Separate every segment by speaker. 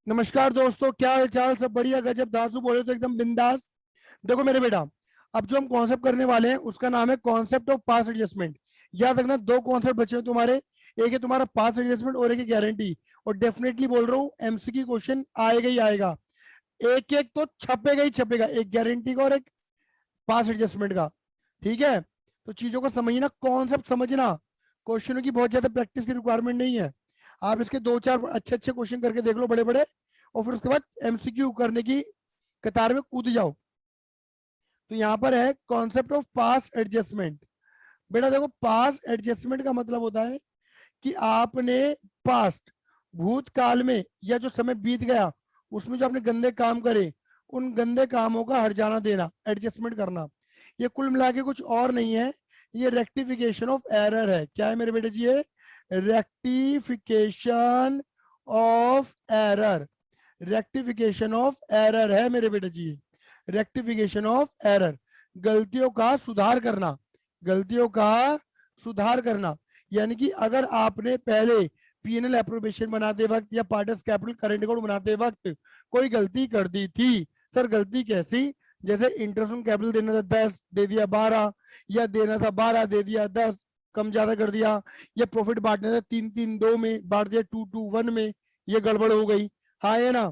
Speaker 1: नमस्कार दोस्तों, क्या हाल चाल? सब बढ़िया, गजब, दासू बोले तो एकदम बिंदास। देखो मेरे बेटा, अब जो हम कॉन्सेप्ट करने वाले हैं उसका नाम है कॉन्सेप्ट ऑफ पास एडजस्टमेंट। याद रखना, दो कॉन्सेप्ट बचे हैं तुम्हारे। एक है तुम्हारा पास एडजस्टमेंट और एक है गारंटी। और डेफिनेटली बोल रहा हूँ, एमसीक्यू क्वेश्चन आएगा ही आएगा। एक एक तो छपेगा ही छपेगा, एक गारंटी का और एक पास एडजस्टमेंट का। ठीक है, तो चीजों को समझना, कॉन्सेप्ट समझना। क्वेश्चनों की बहुत ज्यादा प्रैक्टिस की रिक्वायरमेंट नहीं है। आप इसके दो चार अच्छे अच्छे क्वेश्चन करके देख लो, बड़े बड़े, और फिर उसके बाद एमसीक्यू करने की कतार में कूद जाओ। तो यहाँ पर है कॉन्सेप्ट ऑफ पास एडजस्टमेंट। बेटा देखो, पास एडजस्टमेंट का मतलब होता है कि आपने पास्ट, भूतकाल में या जो समय बीत गया उसमें जो आपने गंदे काम करे, उन गंदे कामों का हट जाना देना, एडजस्टमेंट करना। ये कुल मिला के कुछ और नहीं है, ये रेक्टिफिकेशन ऑफ एरर है। क्या है मेरे बेटे जी? ये rectification of error, rectification of error है मेरे बेटे जी। रेक्टिफिकेशन ऑफ एरर, गलतियों का सुधार करना, गलतियों का सुधार करना। यानी कि अगर आपने पहले पीएनएल एप्रोप्रिएशन बनाते वक्त या पार्टनर्स कैपिटल करंट अकाउंट बनाते वक्त कोई गलती कर दी थी, सर गलती कैसी? जैसे इंटरेस्ट ऑन कैपिटल देना था 10, दे दिया 12, या देना था 12, दे दिया 10, कम ज्यादा कर दिया। या प्रॉफिट बांटना था 3-3-2 में, बांट दिया 2-2-1 में, ये गड़बड़ हो गई। हाँ है ना?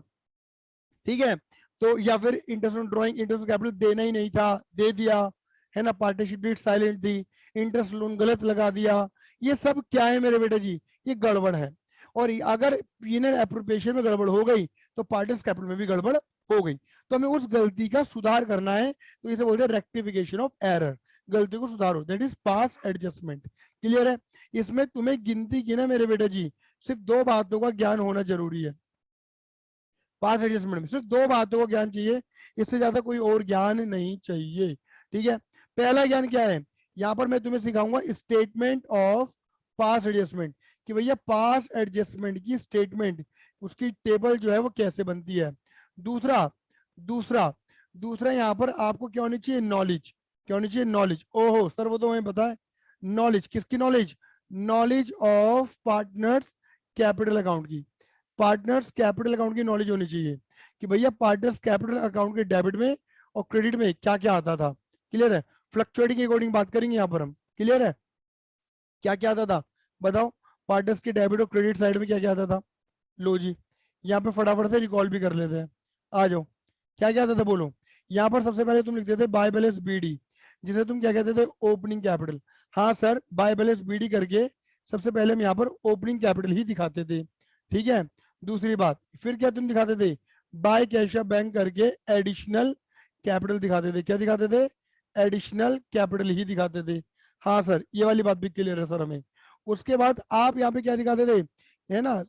Speaker 1: ठीक है, तो या फिर interest on drawing, interest capital देना ही नहीं था, दे दिया, है ना? पार्टनरशिप डीड साइलेंट थी, इंटरेस्ट लोन गलत लगा दिया। ये सब क्या है मेरे बेटे जी? ये गड़बड़ है। और अगर पीएनएल एप्रोप्रिएशन में गड़बड़ हो गई तो पार्टनर्स कैपिटल में भी गड़बड़ हो गई। तो हमें उस गलती का सुधार करना है, तो इसे बोलते हैं रेक्टिफिकेशन ऑफ एरर। गलती को सुधारो, that is pass adjustment. Clear है? इसमें तुम्हें गिनती की ना मेरे बेटे जी, सिर्फ दो बातों का ज्ञान होना जरूरी है। पास एडजस्टमेंट में सिर्फ दो बातों का ज्ञान चाहिए, इससे ज्यादा कोई और ज्ञान नहीं चाहिए। ठीक है, पहला ज्ञान क्या है? यहां पर मैं तुम्हें सिखाऊंगा स्टेटमेंट ऑफ पास एडजस्टमेंट, कि भैया पास एडजस्टमेंट की स्टेटमेंट, उसकी टेबल जो है वो कैसे बनती है। दूसरा दूसरा दूसरा यहाँ पर आपको क्या होनी चाहिए? नॉलेज। क्या होनी चाहिए? नॉलेज। ओहो सर, वो तो हमें पता है। नॉलेज किसकी? Knowledge, knowledge of partners capital account की। पार्टनर्स कैपिटल अकाउंट की नॉलेज होनी चाहिए कि भैया पार्टनर्स कैपिटल अकाउंट के डेबिट में और क्रेडिट में क्या क्या आता था। क्लियर है? फ्लक्चुएटिंग के अकॉर्डिंग बात करेंगे यहाँ पर हम। क्लियर है? क्या क्या आता था बताओ? पार्टनर्स के डेबिट और क्रेडिट साइड में क्या क्या आता था? लो जी, यहाँ पे फटाफट से रिकॉल भी कर लेते हैं। आ जाओ, क्या क्या आता था बोलो। यहाँ पर सबसे पहले तुम लिखते थे बाय बैलेंस बीडी, जिसे तुम क्या कहते थे? Opening capital. हाँ सर, बाय बैलेंस बीडी करके सबसे पहले हम यहाँ पर ओपनिंग कैपिटल ही दिखाते थे। ठीक है, दूसरी बात, फिर क्या तुम दिखाते थे? बाय कैश बैंक करके एडिशनल कैपिटल दिखाते थे। क्या दिखाते थे? एडिशनल कैपिटल ही दिखाते थे। हाँ सर, ये वाली बात भी क्लियर है सर हमें। उसके बाद आप यहाँ पे क्या दिखाते थे? है ना,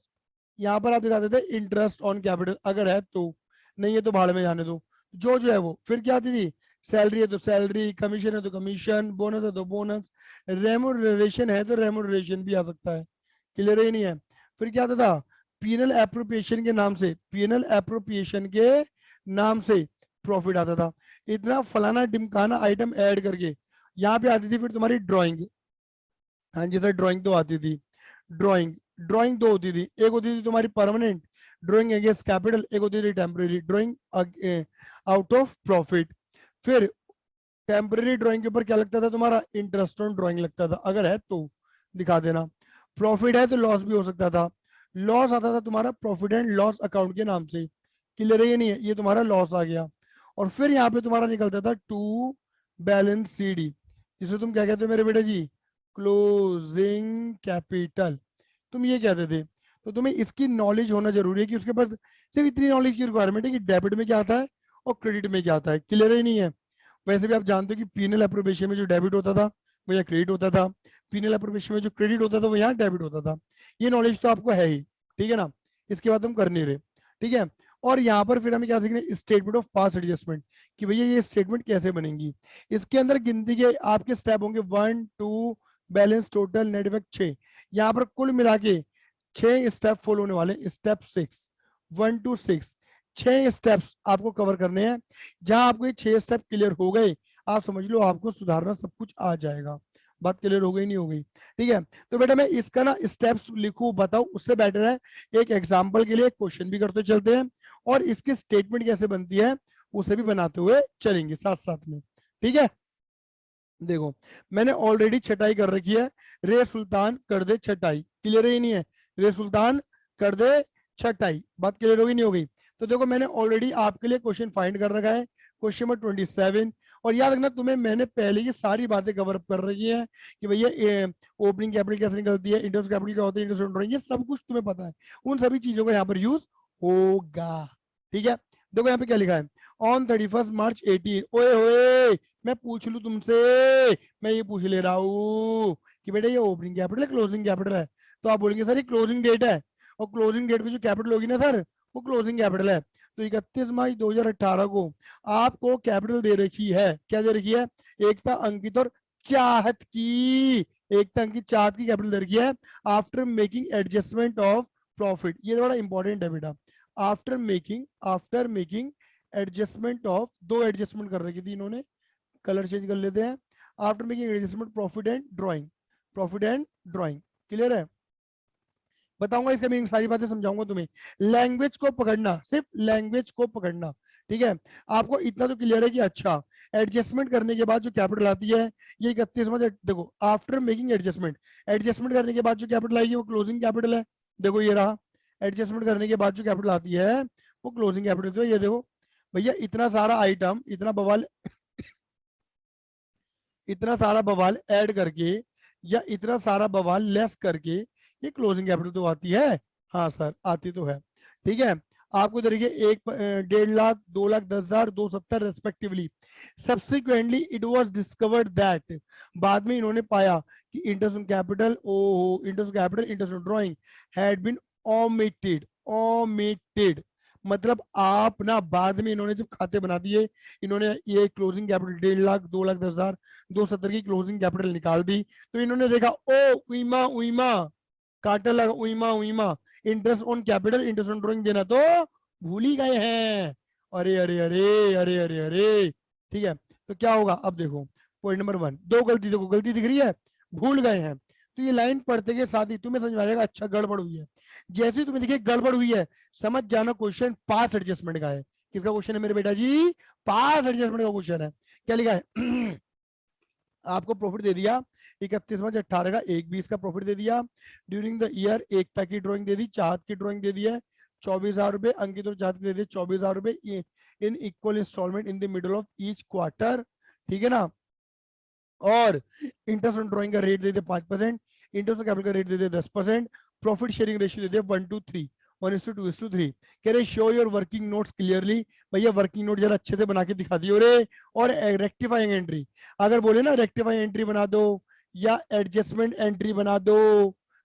Speaker 1: यहाँ पर आप दिखाते थे इंटरेस्ट ऑन कैपिटल, अगर है तो, नहीं है तो भाड़ में जाने दो। जो है वो फिर क्या आती थी? सैलरी है तो सैलरी, कमीशन है तो कमीशन, बोनस है तो बोनस, रेमुनरेशन है तो रेमुनरेशन भी आ सकता है। क्लियर ही नहीं है? फिर क्या आता था? पीनल एप्रोप्रिएशन के नाम से, पीनल एप्रोप्रिएशन के नाम से प्रॉफिट आता था। इतना फलाना ढिमकाना आइटम ऐड करके यहाँ पे आती थी फिर तुम्हारी ड्राइंग। हाँ जी सर, ड्राइंग तो आती थी। ड्राइंग, ड्राइंग दो होती थी, एक होती थी तुम्हारी परमानेंट ड्राइंग अगेंस्ट कैपिटल, एक होती थी temporary drawing out of profit. फिर टेम्परेरी ड्राइंग के ऊपर क्या लगता था तुम्हारा? इंटरेस्ट ऑन ड्राइंग लगता था, अगर है तो दिखा देना। प्रॉफिट है तो लॉस भी हो सकता था। लॉस आता था तुम्हारा प्रॉफिट एंड लॉस अकाउंट के नाम से। क्लियर है? ये नहीं है, ये तुम्हारा लॉस आ गया। और फिर यहाँ पे तुम्हारा निकलता था टू बैलेंस सी डी, जिसे तुम क्या कहते हो मेरे बेटे जी? Closing capital. तुम ये कहते थे। तो तुम्हें इसकी नॉलेज होना जरूरी है कि उसके पास सिर्फ इतनी नॉलेज की रिक्वायरमेंट है कि डेबिट में क्या आता है और क्रेडिट में क्या आता है। क्लियर ही नहीं है? वैसे भी आप जानते हो कि पीनल अप्रोबेशन में जो डेबिट होता था वो यहाँ क्रेडिट होता था, पीनल अप्रोबेशन में जो क्रेडिट होता था वो यहाँ डेबिट होता था। ये नॉलेज तो आपको है ही। ठीक है ना? इसके बाद हम कर नहीं रहे। ठीक है, और यहाँ पर फिर हमें क्या सीखना है? स्टेटमेंट ऑफ पास एडजस्टमेंट, कि भैया ये स्टेटमेंट कैसे बनेंगी। इसके अंदर गिनती के आपके स्टेप होंगे 1-2, बैलेंस, टोटल, नेट इफेक्ट, 6। यहाँ पर कुल मिला के 6 स्टेप फॉलो होने वाले। स्टेप 6, 1 to 6, 6 स्टेप्स आपको कवर करने हैं। जहां आपको ये 6 स्टेप क्लियर हो गए, आप समझ लो आपको सुधारना सब कुछ आ जाएगा। बात क्लियर हो गई नहीं हो गई? ठीक है, तो बेटा मैं इसका ना स्टेप्स लिखूं बताऊं उससे बेटर है एक एग्जांपल के लिए क्वेश्चन भी करते चलते हैं और इसकी स्टेटमेंट कैसे बनती है उसे भी बनाते हुए चलेंगे साथ साथ में। ठीक है, देखो मैंने ऑलरेडी छटाई कर रखी है, रे सुल्तान कर दे छटाई, क्लियर है? ही नहीं है, रे सुल्तान कर दे छटाई, बात क्लियर होगी नहीं हो गई? तो देखो मैंने ऑलरेडी आपके लिए क्वेश्चन फाइंड कर रखा है, क्वेश्चन नंबर 27। और याद रखना तुम्हें मैंने पहले ये सारी बातें कवर अप कर रखी है कि भैया ओपनिंग कैपिटल कैसे निकलती है, इंटरेस्ट कैपिटल क्या होता है, इंटरेस्ट ड्राइंग, ये सब कुछ तुम्हें पता है, उन सभी चीजों का यहाँ पर यूज होगा। ठीक है, देखो यहाँ पे क्या लिखा है, ऑन 31 मार्च 18, ओए होए मैं पूछ लू तुमसे, मैं ये पूछ ले रहा हूँ कि बेटा ये ओपनिंग कैपिटल है क्लोजिंग कैपिटल है? तो आप बोलेंगे सर ये क्लोजिंग डेट है, और क्लोजिंग डेट पे जो कैपिटल होगी ना सर वो क्लोजिंग कैपिटल है। तो 31 मार्च 2018 को आपको कैपिटल दे रखी है, क्या दे रखी है? एकता अंकित और चाहत की, एकता अंकित चाहत की कैपिटल दे रखी है after making adjustment of profit. ये बड़ा इंपॉर्टेंट है बेटा, आफ्टर मेकिंग एडजस्टमेंट ऑफ, दो एडजस्टमेंट कर रखी थी इन्होंने, कलर चेंज कर लेते हैं, after making adjustment profit and drawing, profit and drawing, clear है? बताऊंगा इसका मीनिंग, सारी बातें समझाऊंगा तुम्हें, लैंग्वेज को पकड़ना, सिर्फ लैंग्वेज को पकड़ना। ठीक है, आपको इतना तो क्लियर है कि अच्छा एडजस्टमेंट करने के बाद जो कैपिटल आती है ये 31 देखो आफ्टर मेकिंग एडजस्टमेंट, एडजस्टमेंट करने के बाद जो कैपिटल आएगी वो क्लोजिंग कैपिटल है, देखो ये रहा, एडजस्टमेंट करने के बाद जो कैपिटल आती है वो क्लोजिंग कैपिटल। तो ये देखो भैया इतना सारा आइटम, इतना सारा बवाल ऐड करके या इतना सारा बवाल लेस करके ये क्लोजिंग कैपिटल तो आती है? हाँ सर आती तो है। ठीक है, आपको देखिए 1.5 lakh 2,10,000 270 respectively, subsequently it was discovered that, बाद में इन्होंने पाया कि interest on capital, O interest capital, interest on drawing had been omitted, omitted मतलब आप ना बाद में इन्होंने जब खाते बना दिए, इन्होंने ये क्लोजिंग कैपिटल 1.5 लाख 2,10,000 270 की क्लोजिंग कैपिटल निकाल दी, तो इन्होंने देखा ओ उइमा उइमा, काटा लगा उइमा उइमा, interest on capital interest on drawing देना तो भूल ही गए हैं। अरे अरे अरे अरे अरे अरे, ठीक है, तो क्या होगा अब देखो, पॉइंट नंबर 1, दो गलती, देखो गलती दिख रही है, भूल गए हैं, तो ये लाइन पढ़ते के साथ ही तुम्हें समझ में आ जाएगा अच्छा गड़बड़ हुई है। जैसे ही तुम्हें देखिए गड़बड़ हुई है समझ जाना क्वेश्चन पास एडजस्टमेंट का है। किसका क्वेश्चन है मेरे बेटा जी? पास एडजस्टमेंट का क्वेश्चन है। क्या लिखा है? आपको प्रॉफिट दे दिया 31 मार्च 2018 का 1,20 का प्रॉफिट दे दिया, ड्यूरिंग द ईयर एकता की ड्राइंग दे दी, चाहत की ड्राइंग दे दी है 24,000 रुपए, अंकित और चाहत की दे दी 24,000 रुपए in equal instalment in the middle of each quarter. ठीक है ना, और इंटरेस्ट ऑन ड्राइंग का रेट दे दे 5%, इंटरेस्ट ऑन कैपिटल का रेट दे दे 10%, प्रॉफिट शेयरिंग रेशियो दे दे 1:3, 1:2:3। कह रहे show your working notes clearly, भैया वर्किंग नोट जरा अच्छे से बना के दिखा दियो रे। और रेक्टिफाइंग एंट्री, अगर बोले ना रेक्टिफाइंग एंट्री बना दो या एडजस्टमेंट एंट्री बना दो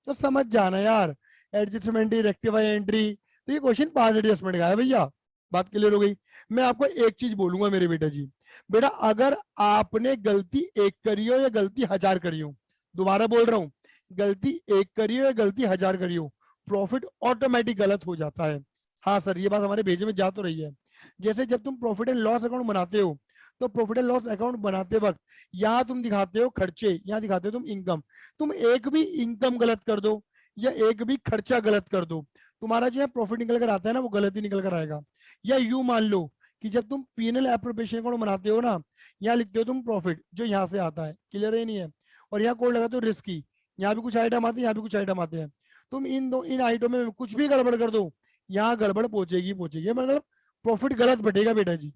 Speaker 1: तो समझ जाना यार, एडजस्टमेंट रेक्टिफाई एंट्री, तो ये क्वेश्चन पास एडजस्टमेंट का है भैया, बात क्लियर हो गई? मैं आपको एक चीज बोलूंगा मेरे बेटा जी, बेटा अगर आपने गलती एक करी हो या गलती 1,000 करी हो, दोबारा बोल रहा हूं, गलती एक करी हो या गलती 1,000 करी हो, प्रॉफिट ऑटोमेटिक गलत हो जाता है। हाँ सर ये बात हमारे भेजे में जा तो रही है। जैसे जब तुम प्रॉफिट एंड लॉस अकाउंट बनाते हो तो प्रॉफिट एंड लॉस अकाउंट बनाते वक्त यहाँ तुम दिखाते हो खर्चे, यहाँ दिखाते हो तुम इनकम, तुम एक भी इनकम गलत कर दो या एक भी खर्चा गलत कर दो, तुम्हारा जो है प्रॉफिट निकल कर आता है ना वो गलत ही निकल कर आएगा। या यू मान लो कि जब तुम पीएनएल एप्रोप्रिएशन अकाउंट बनाते हो ना, यहाँ लिखते हो तुम प्रॉफिट जो यहाँ से आता है, क्लियर है नहीं है, और यहाँ कोड लगाते हो रिस्क की, यहाँ भी कुछ आइटम आते हैं यहाँ भी कुछ आइटम आते हैं, तुम इन आइटम में कुछ भी गड़बड़ कर दो यहाँ गड़बड़ पहुंचेगी पहुंचेगी, मतलब प्रॉफिट गलत बटेगा बेटा जी,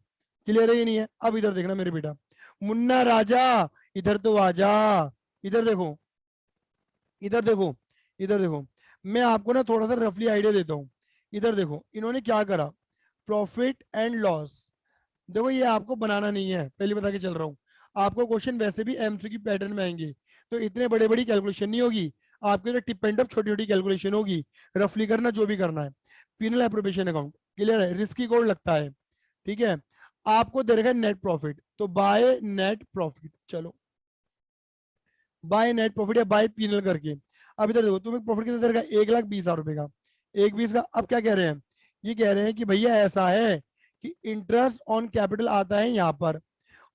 Speaker 1: क्लियर है ये नहीं है? अब इधर देखना मेरे बेटा, मुन्ना राजा इधर तो आजा, इधर देखो इधर देखो इधर देखो, मैं आपको ना थोड़ा सा रफली आइडिया देता हूँ। इधर देखो इन्होंने क्या करा, प्रॉफिट एंड लॉस, देखो ये आपको बनाना नहीं है पहले बता के चल रहा हूँ, आपको क्वेश्चन वैसे भी एमसीक्यू पैटर्न में आएंगे तो इतने बड़े बड़ी कैलकुलेशन नहीं होगी, आपके जो टिप एंड छोटी छोटी कैलकुलेशन होगी, रफली करना जो भी करना है। पीनल एप्रोप्रिएशन अकाउंट क्लियर है, रिस्की कोड लगता है, ठीक है, आपको दे रखा नेट प्रॉफिट, तो बाय नेट प्रॉफिट, चलो बाय नेट प्रॉफिट या बाय पीनल करके, अब इधर देखो तुम्हें प्रॉफिट कितना दे रखा है, 1,20,000 रुपए का, 1,20 का। अब क्या कह रहे हैं, ये कह रहे हैं कि भैया ऐसा है कि इंटरेस्ट ऑन कैपिटल आता है यहाँ पर,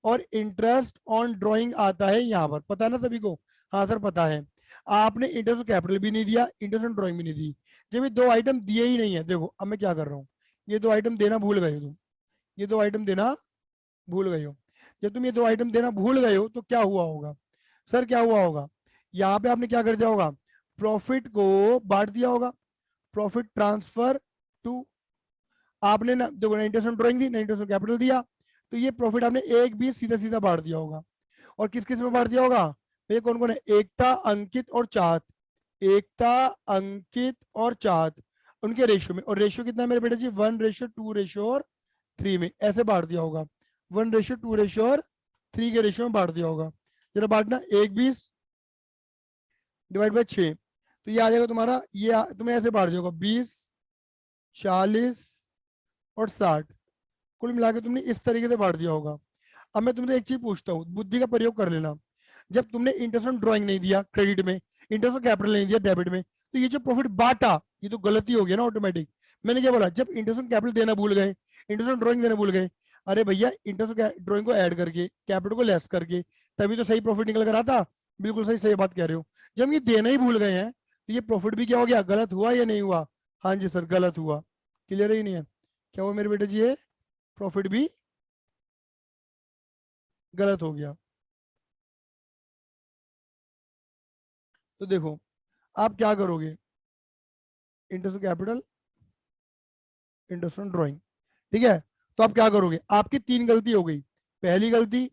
Speaker 1: और इंटरेस्ट ऑन ड्रॉइंग आता है यहाँ पर, पता है ना सभी को? हाँ सर पता है। आपने इंटरेस्ट ऑन कैपिटल भी नहीं दिया, इंटरेस्ट ऑन ड्रॉइंग भी नहीं दी। जब ये दो आइटम दिए ही नहीं है, देखो अब मैं क्या कर रहा हूँ, ये दो आइटम देना भूल गए हो तुम, ये दो आइटम देना भूल गए हो। जब तुम ये दो आइटम देना भूल गए हो तो क्या हुआ होगा सर, क्या हुआ होगा? यहाँ पे आपने क्या कर दिया होगा, प्रॉफिट को बांट दिया होगा, प्रॉफिट ट्रांसफर टू, आपने ना देखो ना इंटरेस्ट ऑन ड्राइंग दी ना इंटरेस्ट ऑन कैपिटल दिया, तो ये प्रॉफिट आपने एक भी सीधा सीधा बांट दिया होगा। और किस किस में बांट दिया होगा भैया, कौन कौन है? एकता, अंकित और चाहत। एकता, अंकित और चाहत, उनके रेशियो में। और रेशियो कितना है मेरे बेटे जी? 1:2 और 3 में ऐसे बांट दिया होगा, 1:2 और 3 के रेशियो में बांट दिया होगा। जरा बांटना, 1/20 डिवाइड बाई 6, तो ये आ जाएगा तुम्हारा, तुमने ऐसे बांट दिया होगा 20, 40 और 60, कुल मिला के तुमने इस तरीके से बांट दिया होगा। अब मैं तुमसे एक चीज पूछता हूँ, बुद्धि का प्रयोग कर लेना। जब तुमने इंटरेस्ट ऑन ड्राइंग नहीं दिया क्रेडिट में, इंटरेस्ट ऑन कैपिटल नहीं दिया डेबिट में, तो ये जो प्रॉफिट बांटा, ये तो गलती हो गई ना ऑटोमेटिक। मैंने क्या बोला? जब इंटरेस्ट ऑन कैपिटल देना भूल गए, इंटरेस्ट ऑन ड्राइंग देना भूल गए, अरे भैया इंटरेस्ट ऑन ड्राइंग को ऐड करके कैपिटल को लेस करके तभी तो सही प्रॉफिट निकल कर आता। बिल्कुल सही, सही बात कह रहे हो। जब ये देना ही भूल गए हैं तो ये प्रॉफिट भी क्या हो गया? गलत हुआ या नहीं हुआ? हाँ जी सर गलत हुआ। क्लियर ही नहीं है? क्या हुआ मेरे बेटे जी? ये प्रॉफिट भी गलत हो गया। तो देखो आप क्या करोगे, interest on capital, interest on drawing, ठीक है? तो आप क्या करोगे, आपकी 3 गलती हो गई, पहली गलती,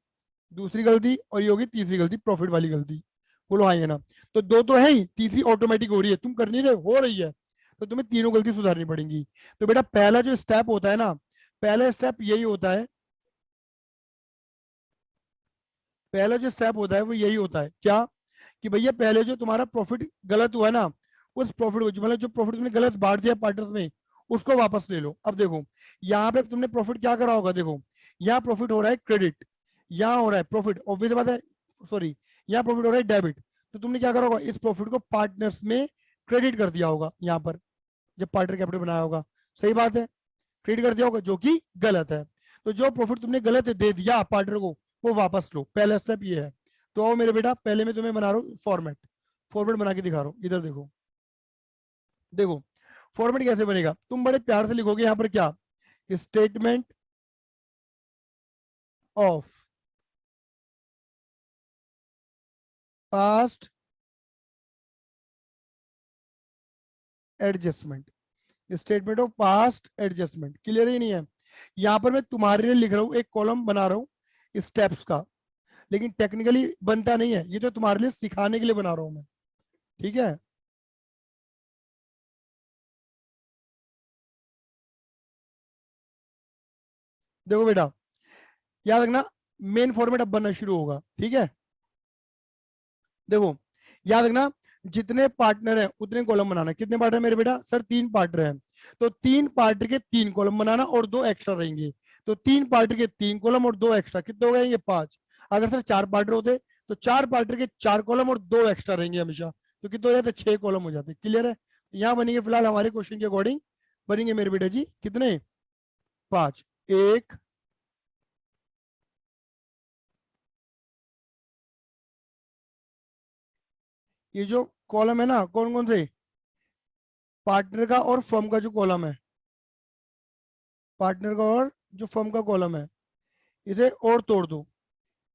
Speaker 1: दूसरी गलती और ये होगी तीसरी गलती, प्रॉफिट वाली गलती। बोलो हाँ या ना? तो दो तो है ही, तीसरी ऑटोमेटिक हो रही है, तुम कर नहीं रहे हो रही है, तो तुम्हें तीनों गलती सुधारनी पड़ेंगी। तो बेटा पहला जो स्टेप होता है ना, पहला स्टेप यही होता है, पहला जो स्टेप होता है वो यही होता है क्या, कि भैया पहले जो तुम्हारा प्रॉफिट गलत हुआ ना, उस प्रॉफिट को मतलब जो प्रॉफिट तुमने गलत बांट दिया पार्टनर्स में, उसको वापस ले लो। अब देखो यहाँ पे तुमने प्रॉफिट क्या करा होगा, देखो यहाँ प्रॉफिट हो रहा है क्रेडिट, यहाँ हो रहा है प्रॉफिट, ऑब्वियस बात है, सॉरी यहाँ प्रॉफिट हो रहा है डेबिट, तो तुमने क्या करा होगा, इस प्रॉफिट को पार्टनर्स में क्रेडिट कर दिया होगा यहाँ पर, जब पार्टनर कैपिटल बनाया होगा। सही बात है, क्रेडिट कर दिया होगा, जो कि गलत है। तो जो प्रॉफिट तुमने गलत दे दिया पार्टनर को, वो वापस लो, पहला स्टेप ये है। तो आओ मेरे बेटा, पहले मैं तुम्हें बना रहा हूँ फॉर्मेट, फॉर्मेट बना के दिखा रहा हूँ, इधर देखो। देखो फॉर्मेट कैसे बनेगा, तुम बड़े प्यार से लिखोगे यहाँ पर क्या, statement of past adjustment, statement of past adjustment. Clear ही नहीं है? यहाँ पर मैं तुम्हारे लिए लिख रहा हूँ, एक कॉलम बना रहा हूँ स्टेप्स का, लेकिन टेक्निकली बनता नहीं है, ये तो तुम्हारे लिए सिखाने के लिए बना रहा हूँ मैं, ठीक है? देखो बेटा याद रखना, मेन फॉर्मेट अब बनना शुरू होगा, ठीक है? देखो याद रखना, जितने पार्टनर हैं उतने कॉलम बनाना। कितने पार्टनर मेरे बेटा? सर 3 पार्टनर हैं, तो 3 पार्टनर के 3 कॉलम बनाना और 2 एक्स्ट्रा रहेंगे। तो 3 पार्टनर के 3 कॉलम और 2 एक्स्ट्रा, कितने हो गए? 5। अगर सर 4 पार्टनर होते तो 4 पार्टनर के 4 कॉलम और 2 एक्स्ट्रा रहेंगे हमेशा, तो कितने हो जाते? 6 कॉलम हो जाते। क्लियर है? यहाँ बनेंगे फिलहाल हमारे क्वेश्चन के अकॉर्डिंग, बनेंगे मेरे बेटा जी कितने? 5। एक, ये जो कॉलम है ना, कौन कौन से? पार्टनर का और फर्म का जो कॉलम है, पार्टनर का और जो फर्म का कॉलम है, इसे और तोड़ दो,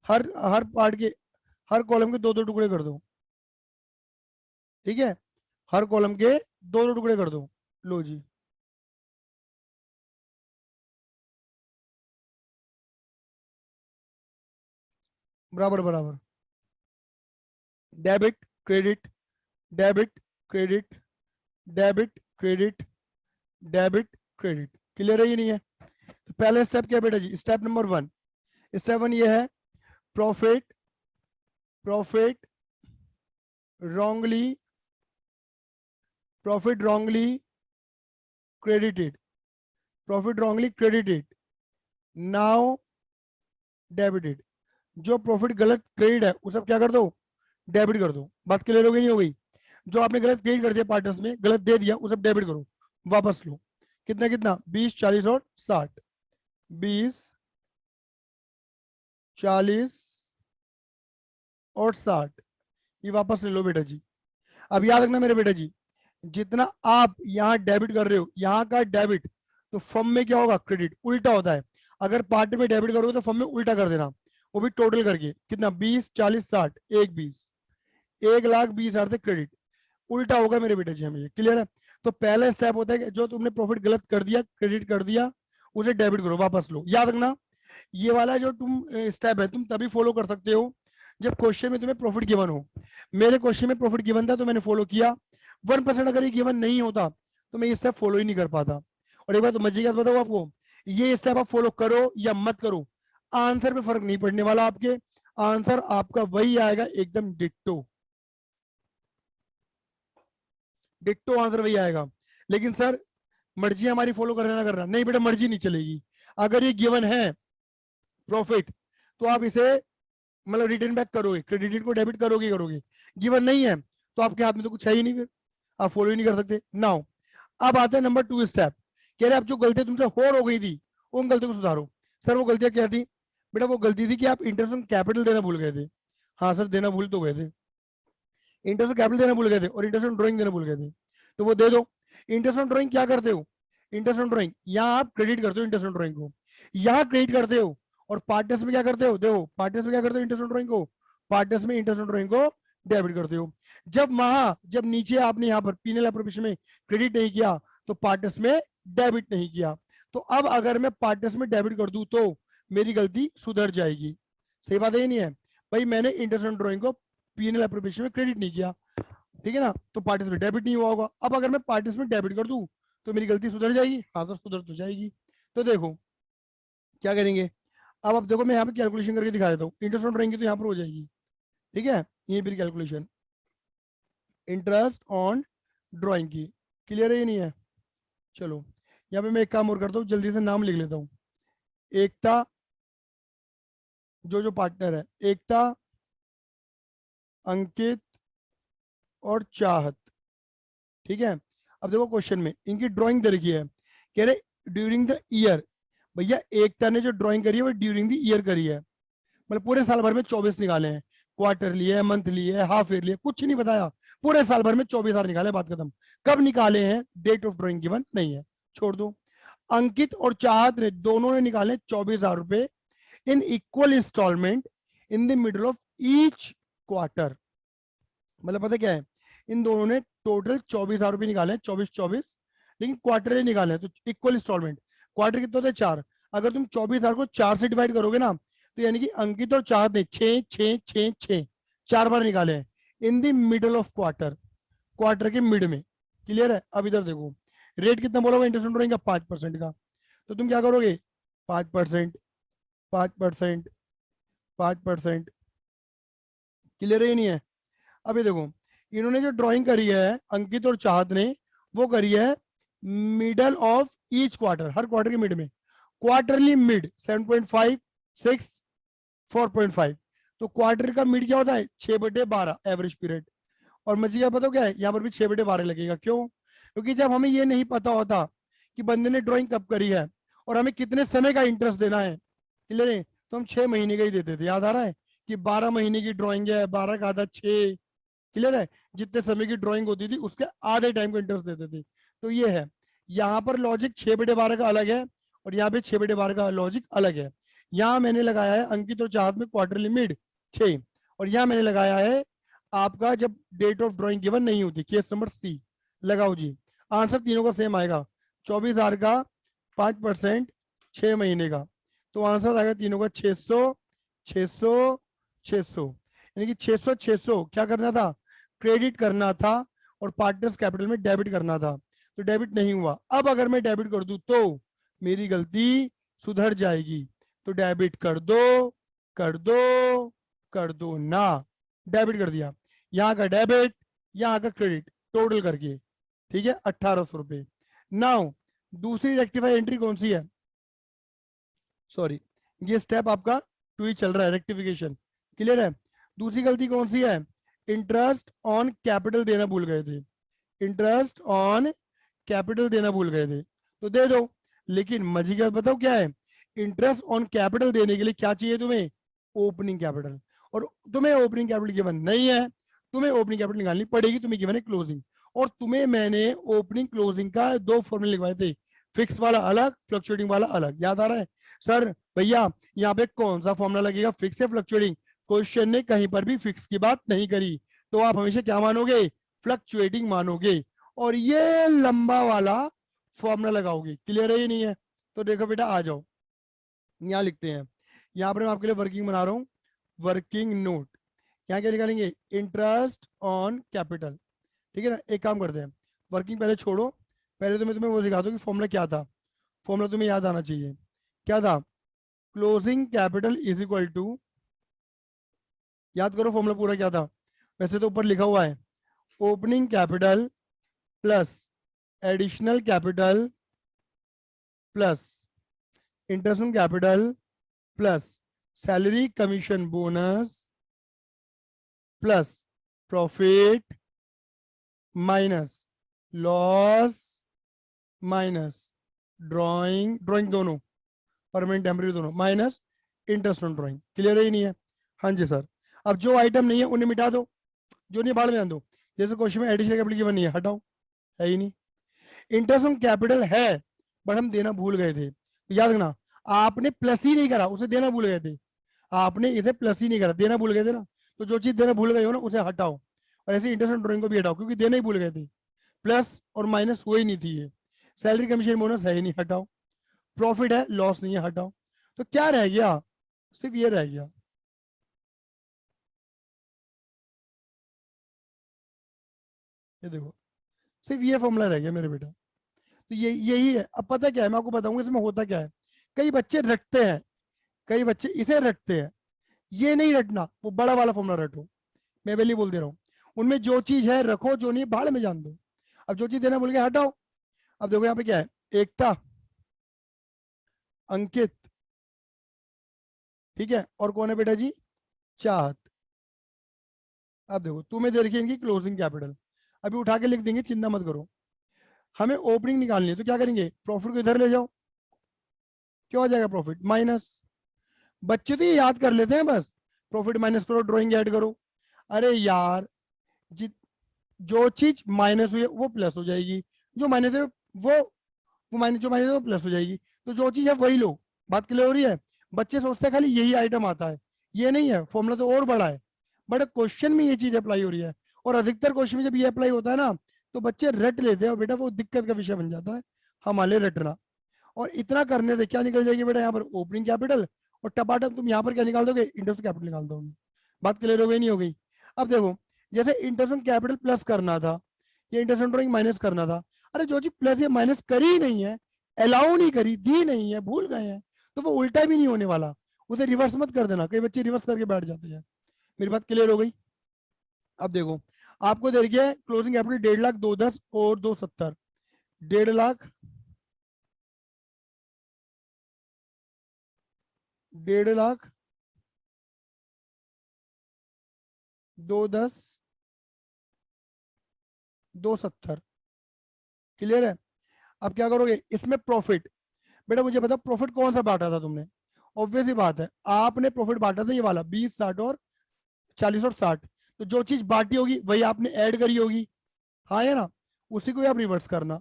Speaker 1: हर हर पार्ट के, हर कॉलम के 2-2 टुकड़े कर दो, ठीक है? हर कॉलम के 2-2 टुकड़े कर दो। लो जी, बराबर बराबर, debit credit, debit credit, debit credit, debit credit. Clear है ये नहीं है? तो पहला स्टेप क्या है बेटा जी? स्टेप नंबर 1, स्टेप 1 ये है, profit, profit wrongly, profit wrongly credited, profit wrongly credited, now debited. जो प्रॉफिट गलत क्रेडिट है उसे आप क्या कर दो? डेबिट कर दो। बात क्लियर हो गई नहीं हो गई? जो आपने गलत क्रेडिट कर दिया पार्टनर्स में, गलत दे दिया, उसे डेबिट करो, वापस लो। कितना कितना? 20, 40 और 60, 20, 40 और 60, ये वापस ले लो बेटा जी। अब याद रखना मेरे बेटा जी, जितना आप यहाँ डेबिट कर रहे हो, यहाँ का डेबिट, तो फर्म में क्या होगा, क्रेडिट। उल्टा होता है, अगर पार्ट में डेबिट करोगे तो फर्म में उल्टा कर देना, वो भी टोटल करके कितना, 20 40 60, 1 20, 1,20,000 से क्रेडिट। उल्टा होगा मेरे बेटे जी, हमें क्लियर है। तो पहला स्टेप होता है कि जो तुमने प्रॉफिट गलत कर दिया, क्रेडिट कर दिया, उसे डेबिट करो, वापस लो। याद रखना, ये वाला जो तुम स्टेप है तुम तभी फॉलो कर सकते हो जब क्वेश्चन में तुम्हें प्रॉफिट गिवन हो। मेरे क्वेश्चन में प्रॉफिट गिवन था तो मैंने फॉलो किया। 1% अगर ये गिवन नहीं होता तो मैं ये स्टेप फॉलो ही नहीं कर पाता। और एक बात तो मजे की बात बताऊं आपको, ये स्टेप आप फॉलो करो या मत करो, आंसर पे फर्क नहीं पड़ने वाला आपके। आंसर आपका वही आएगा, एकदम डिट्टो, डिट्टो आंसर वही आएगा। लेकिन सर मर्जी हमारी फॉलो करना ना करना, नहीं बेटा मर्जी नहीं चलेगी। अगर ये गिवन है प्रॉफिट तो आप इसे मतलब रिटर्न बैक करोगे, क्रेडिट को डेबिट करोगे करोगे। गिवन नहीं है तो आपके हाथ में तो कुछ है ही नहीं, फिर आप फॉलो ही नहीं कर सकते। नाउ अब आते हैं नंबर 2 स्टेप। कह रहे अब जो गलतियां तुमसे हो गई थी उन गलतियों को सुधारो। सर वो गलतियां क्या थी? बेटा वो गलती थी कि आप इंटरेस्ट ऑन कैपिटल देना भूल गए थे। हाँ सर देना भूल तो गए थे, इंटरेस्ट ऑन कैपिटल देना भूल गए थे और इंटरेस्ट ऑन ड्राइंग देना भूल गए थे, तो वो दे दो। इंटरेस्ट ऑन ड्राइंग क्या करते हो, इंटरेस्ट ऑन ड्राइंग यहाँ आप क्रेडिट करते हो इंटरेस्ट ऑन ड्राइंग को, यहाँ क्रेडिट करते हो। और पार्टनर्स में क्या करते हो, देखो पार्टनर्स में क्या करते हो, इंटरेस्ट ऑन ड्राइंग को, पार्टनर्स में इंटरेस्ट ऑन ड्राइंग को डेबिट करते हो। जब नीचे आपने यहाँ पर पीनल एप्रोप्रिएशन में क्रेडिट नहीं किया तो पार्टनर्स में डेबिट नहीं किया। तो अब अगर मैं पार्टनर्स में डेबिट कर दूं तो मेरी गलती सुधर जाएगी। सही बात है, ये नहीं है भाई, मैंने इंटरेस्ट ऑन ड्राइंग को पीनल एप्रोप्रिएशन में क्रेडिट नहीं किया, ठीक है ना, तो पार्टिस में डेबिट नहीं हुआ होगा। अब अगर मैं पार्टिस में डेबिट कर दूं तो मेरी गलती सुधर जाएगी, हाँ सर सुधर तो जाएगी। तो देखो क्या करेंगे, अब आप देखो मैं यहाँ पे कैलकुलेशन करके दिखा देता हूँ। इंटरेस्ट ऑन ड्राइंग की तो यहाँ पर हो जाएगी, ठीक है, ये फिर कैलकुलेशन इंटरेस्ट ऑन ड्राइंग की, क्लियर है ये नहीं है। चलो यहाँ पे मैं एक काम और करता हूँ, जल्दी से नाम लिख लेता हूँ। एकता, जो पार्टनर है, एकता, अंकित और चाहत, ठीक है। अब देखो क्वेश्चन में इनकी ड्राइंग दे रखी है, कह रहे ड्यूरिंग द ईयर। भैया एकता ने जो ड्राइंग करी है वो ड्यूरिंग द ईयर करी है, मतलब पूरे साल भर में 24 निकाले हैं, क्वार्टरली है, मंथली है, हाफ ईयरली है, कुछ नहीं बताया, पूरे साल भर में 24,000 निकाले, बात खत्म। कब निकाले हैं, डेट ऑफ ड्राइंग गिवन नहीं है, छोड़ दो। अंकित और चाहत ने दोनों ने निकाले 24,000 रुपए in equal instalment in the middle of each quarter. मतलब पता क्या है, इन दोनों ने टोटल 24,000 रुपए निकाले हैं, 24 24, लेकिन क्वार्टरली निकाले हैं, तो इक्वल इंस्टॉलमेंट। क्वार्टर कितने होते हैं, 4। अगर तुम 24,000 को 4 से डिवाइड करोगे ना, तो यानी कि अंकित और चाहत ने 6 6 6 6 4 बार निकाले हैं इन the middle of quarter, quarter के मिड में। क्लियर है। अब इधर देखो रेट कितना बोला हुआ इंटरेस्ट ऑन ड्राइंग का, 5% का। तो तुम क्या करोगे, 5%, 5%, 5%। क्लियर है नहीं है। अभी देखो इन्होंने जो ड्राइंग करी है अंकित और चाहत ने, वो करी है middle of each quarter, her quarter के मिड में। क्वार्टरली मिड 7.5 6 4.5, तो क्वार्टर का मिड क्या होता है, 6/12 एवरेज पीरियड। और मुझे क्या पता क्या है, यहाँ पर भी 6/12 लगेगा, क्यों, क्योंकि जब हमें ये नहीं पता होता कि बंदे ने ड्राइंग कब करी है और हमें कितने समय का इंटरेस्ट देना है, क्लियर है, तो हम 6 महीने का ही देते थे। याद आ रहा है कि 12 महीने की ड्राइंग है, 12 का आधा 6, क्लियर है, जितने समय की ड्राइंग होती थी उसके आधे टाइम का इंटरेस्ट देते थे। तो ये है, यहाँ पर लॉजिक 6/12 का अलग है और यहाँ पे 6/12 का लॉजिक अलग है। यहाँ मैंने लगाया है अंकित और चाहत में क्वार्टर लिमिट 6, और यहाँ मैंने लगाया है आपका जब डेट ऑफ ड्राइंग गिवन नहीं होती, केस नंबर सी। लगाओ जी, आंसर तीनों का सेम आएगा, 24,000 का 5%, 6 महीने का, तो आंसर आएगा तीनों का 600 600 600। यानी कि 600 600 क्या करना था, क्रेडिट करना था, और पार्टनर्स कैपिटल में डेबिट करना था, तो डेबिट नहीं हुआ। अब अगर मैं डेबिट कर दूं तो मेरी गलती सुधर जाएगी, तो डेबिट कर दो, कर दो, कर दो ना। डेबिट कर दिया, यहाँ का डेबिट, यहाँ का क्रेडिट, टोटल करके, ठीक है, 1,800 रुपए। नाउ दूसरी रेक्टिफाई एंट्री कौन सी है, सॉरी ये स्टेप आपका 2 ही चल रहा है, रेक्टिफिकेशन, क्लियर है। दूसरी गलती कौन सी है, इंटरेस्ट ऑन कैपिटल देना भूल गए थे, इंटरेस्ट ऑन कैपिटल देना भूल गए थे, तो दे दो। लेकिन मजे की बात बताओ क्या है, इंटरेस्ट ऑन कैपिटल देने के लिए क्या चाहिए तुम्हें, ओपनिंग कैपिटल, और तुम्हें ओपनिंग कैपिटल गिवन नहीं है, तुम्हें ओपनिंग कैपिटल निकालनी पड़ेगी, तुम्हें गिवन है क्लोजिंग। और तुम्हें मैंने ओपनिंग क्लोजिंग का दो फॉर्मूले लिखवाए थे, फिक्स वाला अलग, फ्लक्चुएटिंग वाला अलग, याद आ रहा है? सर भैया यहाँ पे कौन सा फॉर्मूला लगेगा, फिक्स है फ्लक्चुएटिंग? क्वेश्चन ने कहीं पर भी फिक्स की बात नहीं करी, तो आप हमेशा क्या मानोगे, फ्लक्चुएटिंग मानोगे, और ये लंबा वाला फॉर्मूला लगाओगे। क्लियर है ये नहीं है? तो देखो बेटा आ जाओ, यहाँ लिखते हैं, यहाँ पर मैं आपके लिए वर्किंग बना रहा हूँ, वर्किंग नोट। यहाँ क्या निकालेंगे, इंटरेस्ट ऑन कैपिटल, ठीक है ना? एक काम करते हैं, वर्किंग पहले छोड़ो, पहले तो मैं तुम्हें वो सिखा दूँ कि फॉर्मूला क्या था। फॉर्मूला तुम्हें याद आना चाहिए, क्या था? Closing capital is equal to, याद करो फॉर्मूला पूरा क्या था, वैसे तो ऊपर लिखा हुआ है, opening capital plus additional capital plus interest on capital plus salary commission bonus plus profit minus loss minus drawing, drawing दोनों, परमानेंट टेम्परेरी दोनों, minus interest on drawing. Clear है ही नहीं है? हाँ जी सर। अब जो आइटम नहीं है उन्हें मिटा दो, जो नहीं बाहर में दो, जैसे क्वेश्चन में एडिशनल कैपिटल गिवन नहीं है, हटाओ, है ही नहीं। इंटरेस्ट ऑन कैपिटल है बट हम देना भूल गए थे, तो याद रखना, आपने प्लस ही नहीं करा, उसे देना भूल गए थे, आपने इसे प्लस ही नहीं करा, देना भूल गए थे ना, तो जो चीज देना भूल गए हो ना उसे हटाओ, और ऐसे इंटरेस्ट ऑन ड्राइंग को भी हटाओ, क्योंकि देना ही भूल गए थे, प्लस और माइनस हुए ही नहीं थी ये, सैलरी कमीशन बोनस है ही नहीं, हटाओ, प्रॉफिट है लॉस नहीं है, हटाओ, तो क्या रह गया, सिर्फ ये रह गया, ये देखो, सिर्फ ये फॉर्मूला रह गया मेरे बेटा। तो ये यही है। अब पता क्या है, मैं आपको बताऊंगा इसमें होता क्या है, कई बच्चे रटते हैं, कई बच्चे इसे रटते हैं, ये नहीं रटना, वो बड़ा वाला फॉर्मूला रटो, मैं पहले ही बोल दे रहा हूँ, उनमें जो चीज है रखो, जो नहीं भाड़ में जान दो, अब जो चीज देना भूल गए हटाओ। अब देखो यहाँ पे क्या है, एकता, अंकित, ठीक है, और कौन है बेटा जी, चाहत। अब देखो तुम्हें दे रखी है इनकी क्लोजिंग कैपिटल, अभी उठा के लिख देंगे, चिंता मत करो, हमें ओपनिंग निकालनी है, तो क्या करेंगे, प्रॉफिट को इधर ले जाओ, क्या हो जाएगा, प्रॉफिट माइनस, बच्चे तो ये याद कर लेते हैं बस, प्रॉफिट माइनस करो, ड्राइंग ऐड करो, अरे यार जित जो चीज माइनस हुई है वो प्लस हो जाएगी, जो माइनस है वो माइनस, जो माइनस है वो प्लस हो जाएगी, तो जो चीज है वही लो, बात क्लियर हो रही है? बच्चे सोचते हैं खाली यही आइटम आता है, ये नहीं है, फॉर्मूला तो और बड़ा है, बट क्वेश्चन में ये चीज अप्लाई हो रही है, और अधिकतर क्वेश्चन में जब ये अप्लाई होता है ना, तो बच्चे रट लेते हैं, और बेटा वो दिक्कत का विषय बन जाता है हमारे रटना, और इतना करने से क्या निकल जाएगी बेटा, यहाँ पर ओपनिंग कैपिटल, और टपाटप तुम यहाँ पर क्या निकाल दोगे, इंटरेस्ट कैपिटल निकाल दोगे, बात क्लियर हो गई नहीं हो गई? अब देखो, जैसे इंटरेस्ट कैपिटल प्लस करना था, ये इंटरेस्ट ड्राइंग माइनस करना था, अरे जो चीज प्लस या माइनस करी ही नहीं है, अलाउ नहीं करी, दी नहीं है, भूल गए हैं, तो वो उल्टा भी नहीं होने वाला, उसे रिवर्स मत कर देना, कई बच्चे रिवर्स करके बैठ जाते हैं। मेरी बात क्लियर हो गई? अब देखो, आपको दे रखी है क्लोजिंग कैपिटल 1.5 लाख, 210 और 270, 1.5 लाख, 1.5 लाख, 210, 270, क्लियर है? अब क्या करोगे इसमें, प्रॉफिट, बेटा मुझे बताओ प्रॉफिट कौन सा बांटा था तुमने, ऑब्वियस ही बात है, आपने प्रॉफिट बांटा था ये वाला 20, 60 और 40 और 60, तो जो चीज बांटी होगी वही आपने ऐड करी होगी, हाँ है ना, उसी को ही आप रिवर्स करना।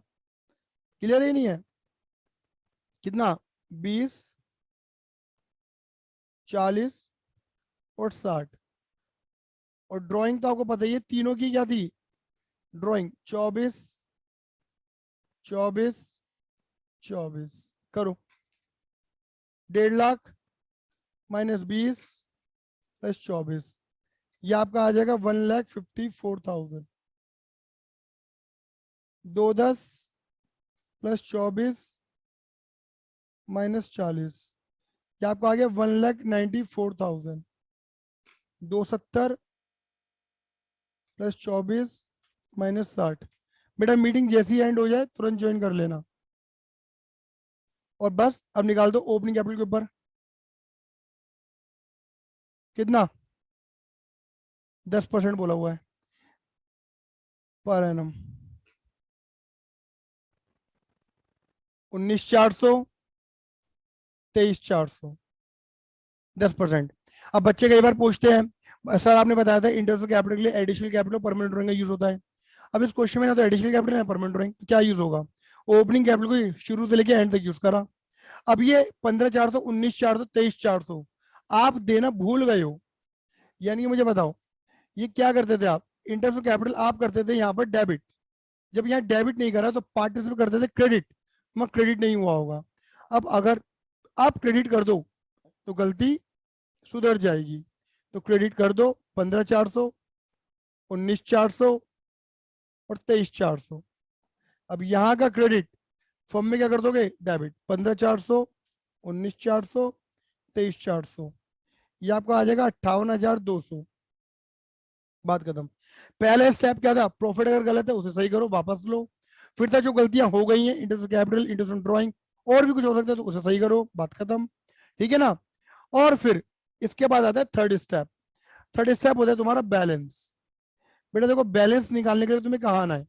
Speaker 1: क्लियर ही नहीं है? कितना, 20, 40 और 60, और ड्राइंग तो आपको पता ही है तीनों की क्या थी, ड्राइंग 24, 24, 24, करो, 1.5 लाख माइनस 20 प्लस 24, ये आपका आ जाएगा 1,54,000, 210 प्लस 24 माइनस 40, ये आपका आ गया 1,94,000, 270 प्लस 24 माइनस 60। बेटा मीटिंग जैसी एंड हो जाए तुरंत ज्वाइन कर लेना, और बस अब निकाल दो ओपनिंग कैपिटल के ऊपर, कितना, 10% बोला हुआ है पर एनम, 19,400, 23,400, 10%। अब बच्चे कई बार पूछते हैं सर आपने बताया था इंटरेस्ट कैपिटल के लिए एडिशनल कैपिटल परमानेंट ड्राइंग का यूज होता है। अब इस क्वेश्चन में ना तो एडिशनल कैपिटल है परमानेंट ड्राइंग, तो क्या यूज होगा? ओपनिंग कैपिटल को ही शुरू से लेके एंड तक यूज करा। अब ये 15,400, 19,400, 23,400 आप देना भूल गए हो, यानी कि मुझे बताओ ये क्या करते थे आप? इंटरेस्ट ऑफ कैपिटल आप करते थे यहाँ पर डेबिट, जब यहाँ डेबिट नहीं करा तो पार्टिसिपेट करते थे क्रेडिट, मगर क्रेडिट नहीं हुआ होगा। अब अगर आप क्रेडिट कर दो तो गलती सुधर जाएगी, तो क्रेडिट कर दो 15,400, 19,400 और 23,400। अब यहाँ का क्रेडिट फर्म में क्या कर दोगे? डेबिट 15,400, 19,400, 23,400, ये आपका आ जाएगा 58,200। बात खत्म। पहले स्टेप क्या था? प्रॉफिट अगर गलत है उसे सही करो, वापस लो। फिर था जो गलतियां हो गई हैं, इंटरेस्ट कैपिटल, इंटरेस्ट ड्राइंग, और भी कुछ हो सकता है तो उसे सही करो, बात खत्म। ठीक है ना? और फिर इसके बाद आता है थर्ड स्टेप। थर्ड स्टेप होता है तुम्हारा बैलेंस। बेटा देखो, बैलेंस निकालने के लिए तुम्हें कहाँ आना है?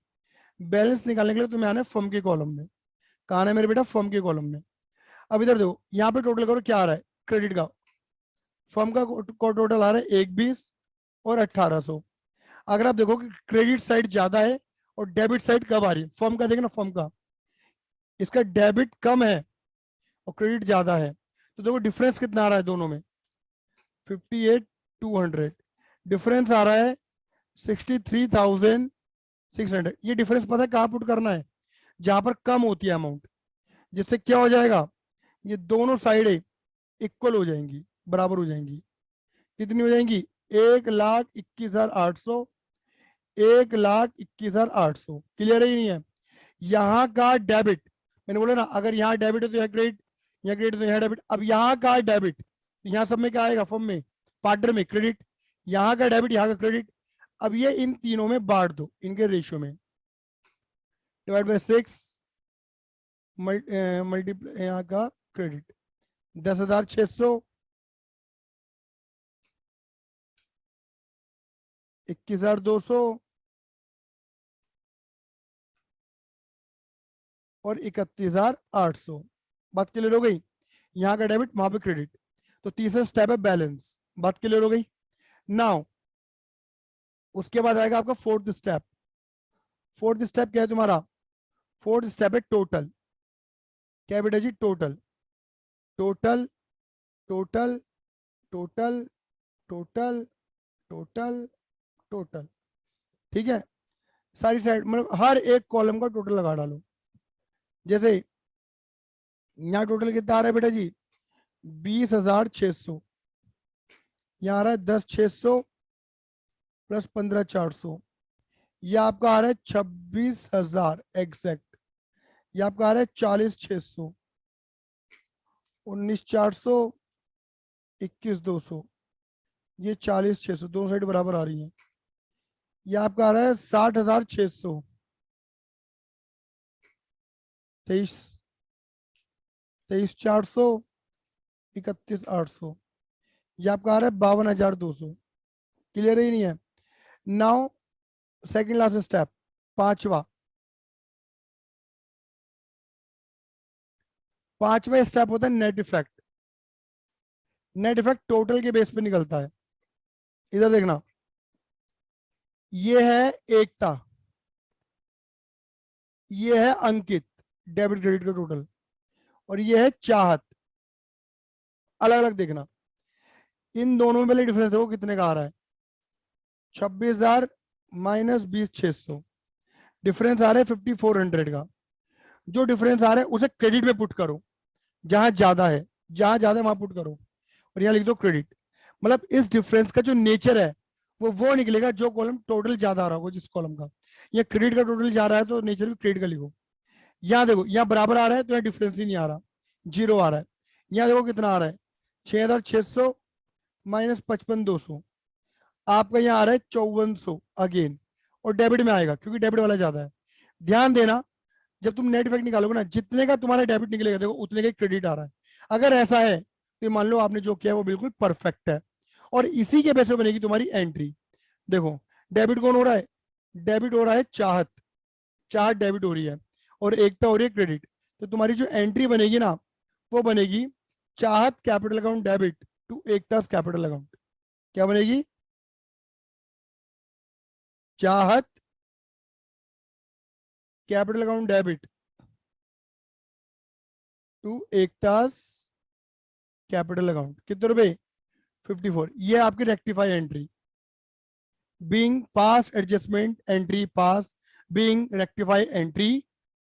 Speaker 1: बैलेंस निकालने के लिए तुम्हें आना है फर्म के कॉलम में। कहाँ आना है मेरे बेटा? फर्म के कॉलम में। अब इधर देखो, यहाँ पे टोटल करो क्या आ रहा है क्रेडिट का। फर्म का टोटल आ रहा है 21 और 1800। अगर आप देखो कि क्रेडिट साइड ज्यादा है और डेबिट साइड कब आ रही है, फर्म का देखना, फर्म का इसका डेबिट कम है और क्रेडिट ज्यादा है, तो देखो डिफरेंस कितना आ रहा है दोनों में, 58,200। डिफरेंस आ रहा है 63,600। ये डिफरेंस पता है कहाँ पुट करना है? जहां पर कम होती है अमाउंट, जिससे क्या हो जाएगा, ये दोनों साइडें इक्वल हो जाएंगी, बराबर हो जाएंगी। कितनी हो जाएंगी? 1,21,800, 1,21,800। क्लियर है ही नहीं है? यहाँ का डेबिट, मैंने बोला ना अगर यहाँ डेबिट है तो यहाँ क्रेडिट, यहाँ क्रेडिट तो यहाँ डेबिट। अब यहाँ का डेबिट, यहाँ सब में क्या आएगा? फर्म में पार्टनर में क्रेडिट, यहाँ का डेबिट, यहाँ का क्रेडिट। अब ये इन तीनों में बांट दो, इनके रेशियो में, डिवाइड बाय 6, मल्टीप्लाई यहाँ का क्रेडिट 10,600, 21,200 और 31,800। बात क्लियर हो गई? यहाँ का डेबिट, वहां पे क्रेडिट। तो तीसरा स्टेप है बैलेंस। बात क्लियर हो गई? नाउ उसके बाद आएगा आपका फोर्थ स्टेप। फोर्थ स्टेप क्या है तुम्हारा? फोर्थ स्टेप है टोटल। क्या है बेटा जी? Total, total, total, total, total, total, total. ठीक है? सारी साइड मतलब हर एक कॉलम का टोटल लगा डालो। जैसे यहाँ टोटल कितना आ रहा है बेटा जी? 20,600। यहाँ आ रहा है 10,600 प्लस 15,400। ये आपका आ रहा है 26,000 एग्जैक्ट। ये आपका आ रहा है 40,600, 19,400, 21,200। ये 40,600 दोनों साइड बराबर आ रही है। ये आपका आ रहा है 60,600, 23, 23,400, 31,800। ये आपका आ रहा है 52,200। क्लियर ही नहीं है? नाउ सेकंड लास्ट स्टेप, पांचवा। पांचवा स्टेप होता है net effect. Net effect total के बेस पे निकलता है। इधर देखना, ये है एकता, ये है अंकित, डेबिट क्रेडिट का टोटल, और ये है चाहत। अलग अलग देखना, इन दोनों में पहले डिफरेंस देखो कितने का आ रहा है। 26,000 माइनस 20,600, डिफरेंस आ रहा है 5,400 का। जो डिफरेंस आ रहा है उसे क्रेडिट में पुट करो, जहां ज्यादा है, जहां ज्यादा है वहां पुट करो, और यहाँ लिख दो क्रेडिट। मतलब इस डिफरेंस का जो नेचर है वो निकलेगा जो कॉलम टोटल ज्यादा आ रहा होगा, जिस कॉलम का। ये क्रेडिट का टोटल जा रहा है तो नेचर भी क्रेडिट का लिखो। यहाँ देखो, यहाँ बराबर आ रहा है तो यहाँ डिफरेंस ही नहीं आ रहा, जीरो आ रहा है। यहाँ देखो कितना आ रहा है, 6,600 माइनस 55,200, आपका यहाँ आ रहा है 5,400 अगेन, और डेबिट में आएगा क्योंकि डेबिट वाला ज्यादा है। ध्यान देना, जब तुम नेट इफेक्ट निकालोगे ना, जितने का तुम्हारा डेबिट निकलेगा देखो उतने का क्रेडिट आ रहा है। अगर ऐसा है तो मान लो आपने जो किया वो बिल्कुल परफेक्ट है, और इसी के बेस पे बनेगी तुम्हारी एंट्री। देखो डेबिट कौन हो रहा है? डेबिट हो रहा है चाहत, चाहत डेबिट हो रही है, और एकता हो रही है क्रेडिट। तो तुम्हारी जो एंट्री बनेगी ना, वो बनेगी Chahat capital account debit to Ektaj capital account. क्या बनेगी? Chahat capital account debit to Ektaj capital account. कितने रुपए? 54। ये आपकी rectify entry, being pass adjustment entry pass, being rectify entry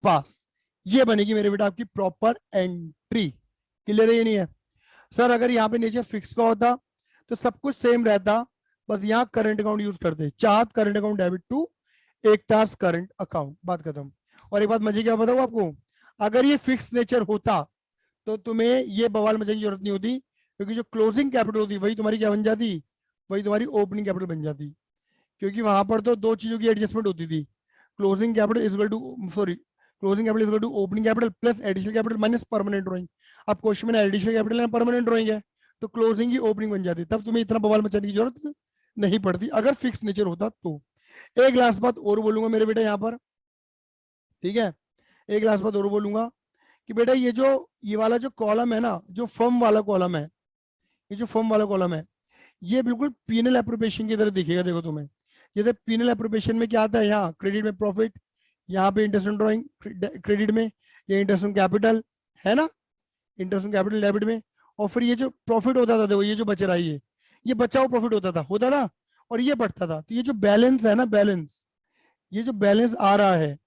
Speaker 1: pass. ये बनेगी मेरे बेटा आपकी प्रॉपर एंट्री। क्लियर है? ये नहीं है सर? अगर यहाँ पे नेचर फिक्स का होता तो सब कुछ सेम रहता, बस यहाँ करंट अकाउंट यूज करते, चाहत करंट अकाउंट डेबिट टू एकताज करंट अकाउंट, बात खत्म। और एक बात मजे क्या बताऊँ आपको, अगर ये फिक्स नेचर होता तो तुम्हें ये बवाल मचने की जरूरत नहीं होती, क्योंकि जो क्लोजिंग कैपिटल होती वही तुम्हारी क्या बन जाती? वही तुम्हारी ओपनिंग कैपिटल बन जाती। क्योंकि वहां पर तो दो चीजों की एडजस्टमेंट होती थी, closing capital is equal to sorry closing capital is equal to opening capital plus additional capital minus permanent drawing. अब क्वेश्चन में एडिशनल कैपिटल है, परमानेंट ड्राइंग है, तो क्लोजिंग ही ओपनिंग बन जाती, तब तुम्हें इतना बवाल मचाने की जरूरत नहीं पड़ती अगर फिक्स नेचर होता तो। एक लास्ट बात और बोलूंगा मेरे बेटा यहाँ पर, ठीक है? एक लास्ट बात और बोलूंगा कि बेटा ये वाला जो कॉलम है ना, जो फर्म वाला कॉलम है, ये जो फर्म वाला कॉलम है, ये बिल्कुल पीनल एप्रोप्रिएशन की तरह दिखेगा। देखो तुम्हें, जैसे पीनल एप्रोप्रिएशन में क्या आता है, यहाँ क्रेडिट में प्रॉफिट, यहाँ पे इंटरेस्ट ड्रॉइंग क्रेडिट में, ये इंटरेस्ट कैपिटल है ना, इंटरेस्ट कैपिटल डेबिट में, और फिर ये जो प्रॉफिट होता था, देखो ये जो बच रहा है, ये बचा हुआ प्रॉफिट होता था और ये बढ़ता था। तो ये जो बैलेंस है ना, बैलेंस, ये जो बैलेंस आ रहा है,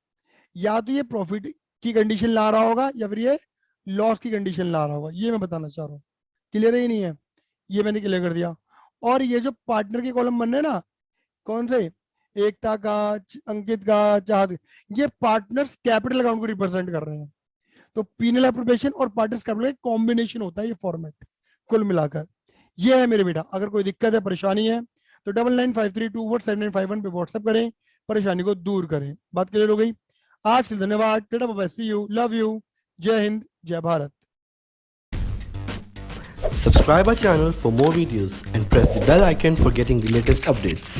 Speaker 1: या तो ये प्रॉफिट की कंडीशन ला रहा होगा या फिर ये लॉस की कंडीशन ला रहा होगा। ये मैं बताना चाह रहा हूँ। क्लियर है ही नहीं है? ये मैंने क्लियर कर दिया। और ये जो पार्टनर के कॉलम बन रहे हैं ना, कौन से? एकता का, अंकित का, चाहत, ये पार्टनर्स कैपिटल अकाउंट को रिप्रेजेंट कर रहे हैं। तो पीनल एप्रोप्रिएशन और पार्टनर्स कैपिटल का कॉम्बिनेशन होता है ये फॉर्मेट कुल मिलाकर। ये है मेरे बेटा। अगर कोई दिक्कत है, परेशानी है, तो 9953247951 पे व्हाट्सएप करें, परेशानी को दूर करें। बात क्लियर हो गई? आज के लिए धन्यवाद। Tata bye bye, see you, love you, जय हिंद, जय Bharat.
Speaker 2: Subscribe our channel for more videos and press the bell icon for getting the latest updates.